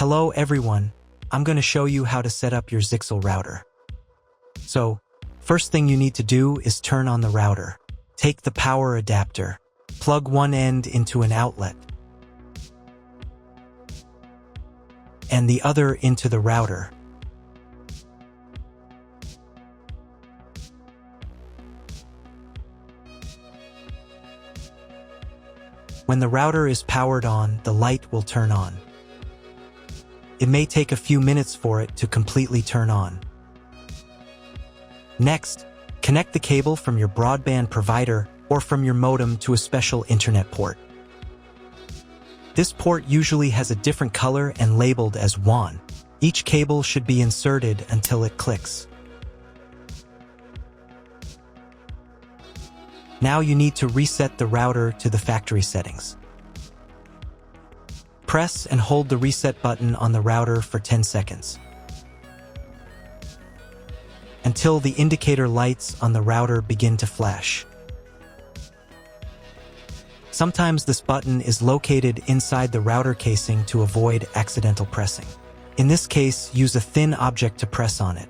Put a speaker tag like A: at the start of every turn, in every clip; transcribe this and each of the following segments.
A: Hello everyone, I'm going to show you how to set up your Zyxel router. So, first thing you need to do is turn on the router. Take the power adapter, plug one end into an outlet, and the other into the router. When the router is powered on, the light will turn on. It may take a few minutes for it to completely turn on. Next, connect the cable from your broadband provider or from your modem to a special internet port. This port usually has a different color and labeled as WAN. Each cable should be inserted until it clicks. Now you need to reset the router to the factory settings. Press and hold the reset button on the router for 10 seconds. Until the indicator lights on the router begin to flash. Sometimes this button is located inside the router casing to avoid accidental pressing. In this case, use a thin object to press on it.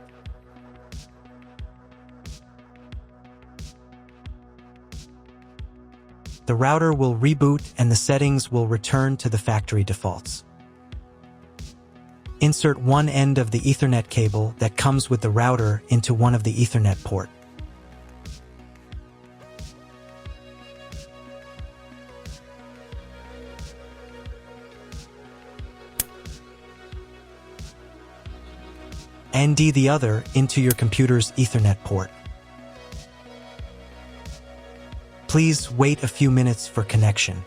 A: The router will reboot and the settings will return to the factory defaults. Insert one end of the Ethernet cable that comes with the router into one of the Ethernet port. And the other into your computer's Ethernet port. Please wait a few minutes for connection.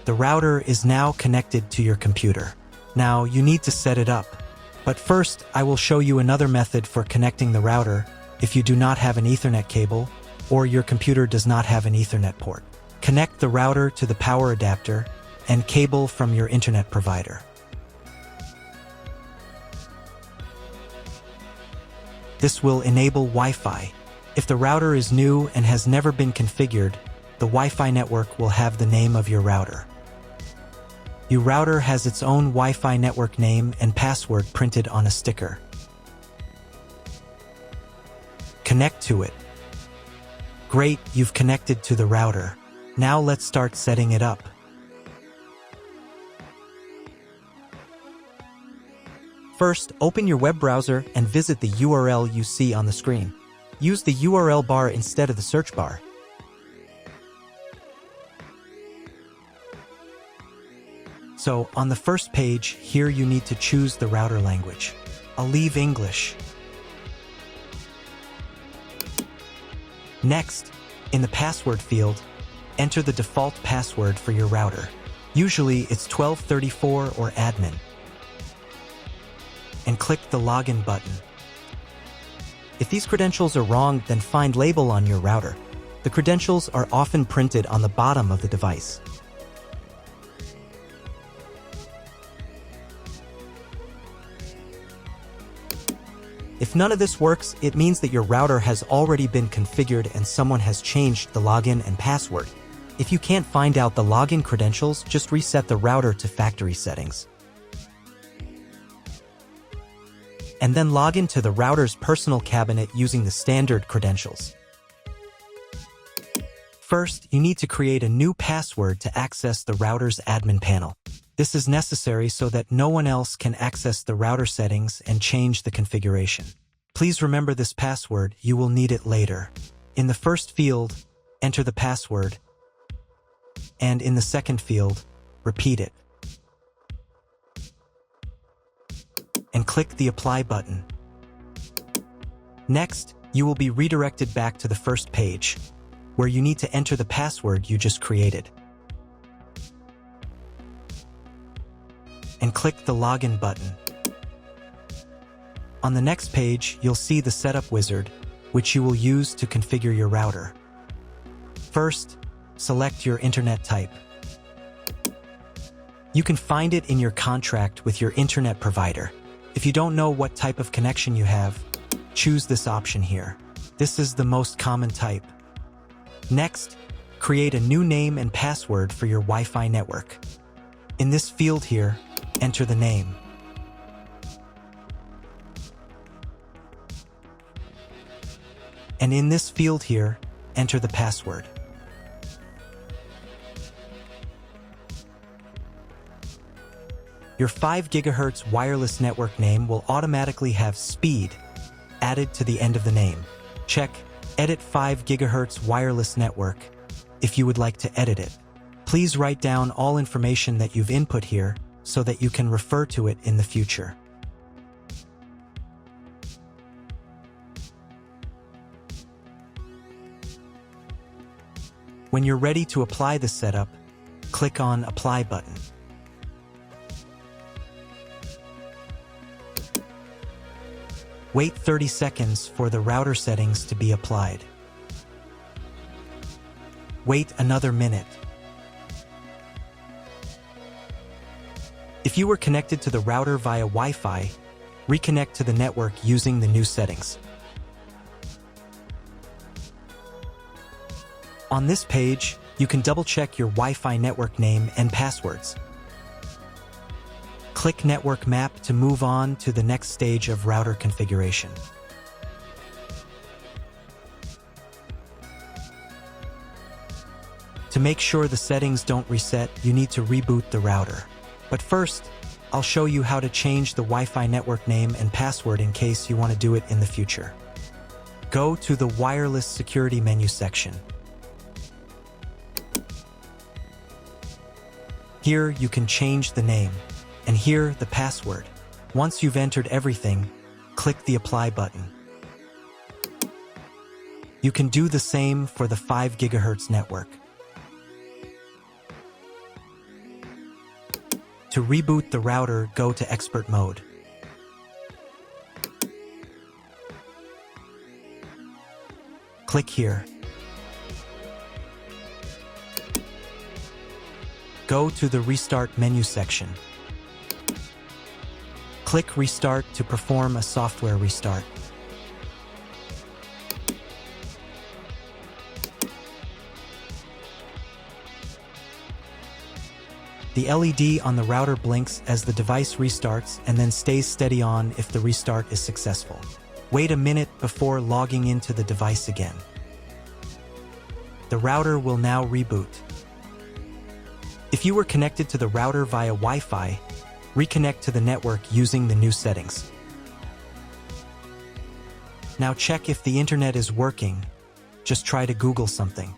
A: The router is now connected to your computer. Now you need to set it up. But first, I will show you another method for connecting the router if you do not have an Ethernet cable or your computer does not have an Ethernet port. Connect the router to the power adapter and cable from your internet provider. This will enable Wi-Fi. If the router is new and has never been configured, the Wi-Fi network will have the name of your router. Your router has its own Wi-Fi network name and password printed on a sticker. Connect to it. Great, you've connected to the router. Now let's start setting it up. First, open your web browser and visit the URL you see on the screen. Use the URL bar instead of the search bar. So, on the first page, here you need to choose the router language. I'll leave English. Next, in the password field, enter the default password for your router. Usually it's 1234 or admin. And click the login button. If these credentials are wrong, then find label on your router. The credentials are often printed on the bottom of the device. If none of this works, it means that your router has already been configured and someone has changed the login and password. If you can't find out the login credentials, just reset the router to factory settings. And then log into the router's personal cabinet using the standard credentials. First, you need to create a new password to access the router's admin panel. This is necessary so that no one else can access the router settings and change the configuration. Please remember this password, you will need it later. In the first field, enter the password, and in the second field, repeat it. And click the Apply button. Next, you will be redirected back to the first page, where you need to enter the password you just created. And click the Login button. On the next page, you'll see the Setup wizard, which you will use to configure your router. First, select your internet type. You can find it in your contract with your internet provider. If you don't know what type of connection you have, choose this option here. This is the most common type. Next, create a new name and password for your Wi-Fi network. In this field here, enter the name. And in this field here, enter the password. Your 5 GHz wireless network name will automatically have speed added to the end of the name. Check Edit 5 GHz wireless network if you would like to edit it. Please write down all information that you've input here so that you can refer to it in the future. When you're ready to apply the setup, click on Apply button. Wait 30 seconds for the router settings to be applied. Wait another minute. If you were connected to the router via Wi-Fi, reconnect to the network using the new settings. On this page, you can double-check your Wi-Fi network name and passwords. Click Network Map to move on to the next stage of router configuration. To make sure the settings don't reset, you need to reboot the router. But first, I'll show you how to change the Wi-Fi network name and password in case you want to do it in the future. Go to the Wireless Security menu section. Here you can change the name, and here the password. Once you've entered everything, click the Apply button. You can do the same for the 5 GHz network. To reboot the router, go to Expert Mode. Click here. Go to the Restart menu section. Click Restart to perform a software restart. The LED on the router blinks as the device restarts and then stays steady on if the restart is successful. Wait a minute before logging into the device again. The router will now reboot. If you were connected to the router via Wi-Fi, reconnect to the network using the new settings. Now check if the internet is working. Just try to Google something.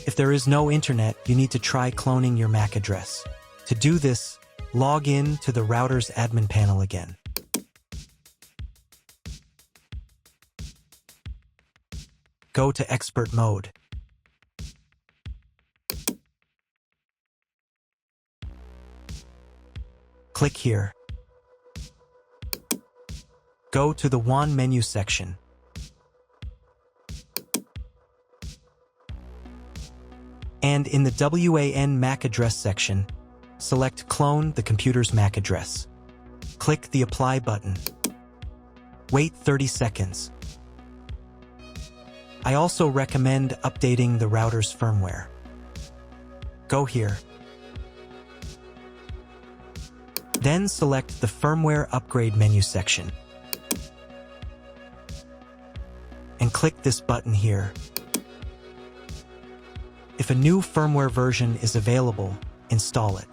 A: If there is no internet, you need to try cloning your MAC address. To do this, log in to the router's admin panel again. Go to Expert Mode. Click here. Go to the WAN menu section. And in the WAN MAC address section, select Clone the computer's MAC address. Click the Apply button. Wait 30 seconds. I also recommend updating the router's firmware. Go here. Then select the Firmware Upgrade menu section. And click this button here. If a new firmware version is available, install it,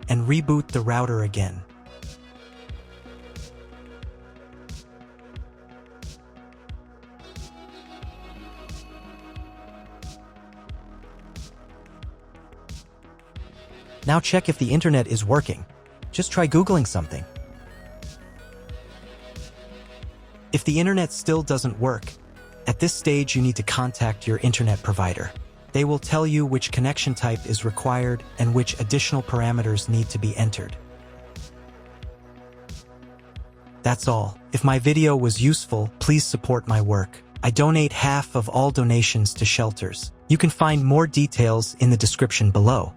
A: and reboot the router again. Now check if the internet is working. Just try Googling something. If the internet still doesn't work, at this stage you need to contact your internet provider. They will tell you which connection type is required and which additional parameters need to be entered. That's all. If my video was useful, please support my work. I donate half of all donations to shelters. You can find more details in the description below.